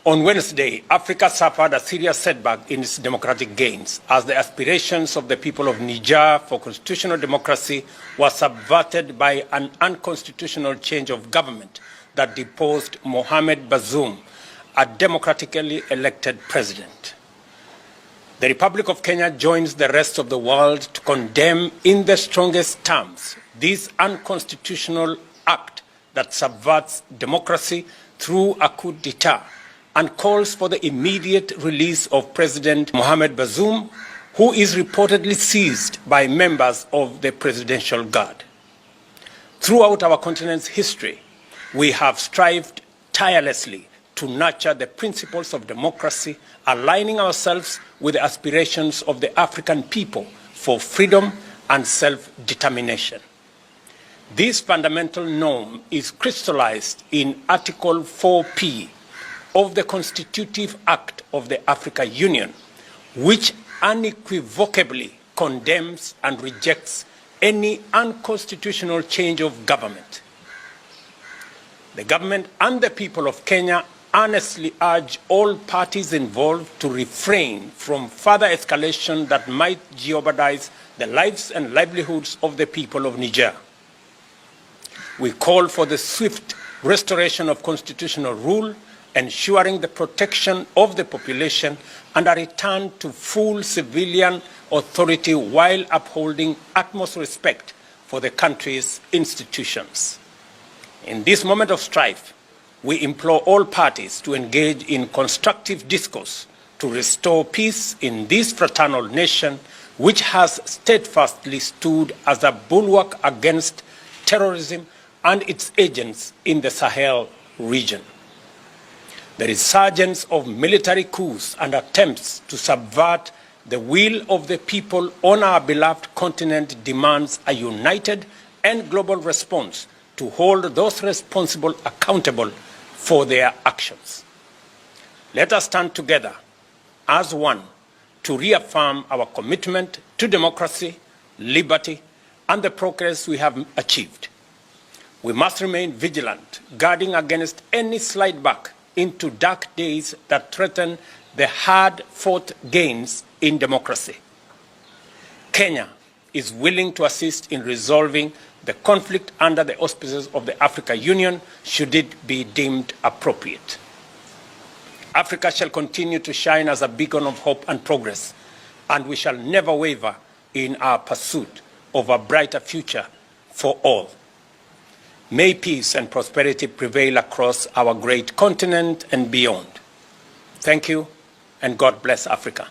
On Wednesday, Africa suffered a serious setback in its democratic gains as the aspirations of the people of Niger for constitutional democracy were subverted by an unconstitutional change of government that deposed Mohamed Bazoum, a democratically elected president. The Republic of Kenya joins the rest of the world to condemn in the strongest terms this unconstitutional act that subverts democracy through a coup d'etat and calls for the immediate release of President Mohamed Bazoum, who is reportedly seized by members of the Presidential Guard. Throughout our continent's history, we have strived tirelessly to nurture the principles of democracy, aligning ourselves with the aspirations of the African people for freedom and self-determination. This fundamental norm is crystallized in Article 4P of the Constitutive Act of the African Union, which unequivocally condemns and rejects any unconstitutional change of government. The government and the people of Kenya earnestly urge all parties involved to refrain from further escalation that might jeopardize the lives and livelihoods of the people of Niger. We call for the swift restoration of constitutional rule, ensuring the protection of the population and a return to full civilian authority while upholding utmost respect for the country's institutions. In this moment of strife, we implore all parties to engage in constructive discourse to restore peace in this fraternal nation, which has steadfastly stood as a bulwark against terrorism and its agents in the Sahel region. The resurgence of military coups and attempts to subvert the will of the people on our beloved continent demands a united and global response to hold those responsible accountable for their actions. Let us stand together as one to reaffirm our commitment to democracy, liberty, and the progress we have achieved. We must remain vigilant, guarding against any slide back into dark days that threaten the hard-fought gains in democracy. Kenya is willing to assist in resolving the conflict under the auspices of the African Union, should it be deemed appropriate. Africa shall continue to shine as a beacon of hope and progress, and we shall never waver in our pursuit of a brighter future for all. May peace and prosperity prevail across our great continent and beyond. Thank you, and God bless Africa.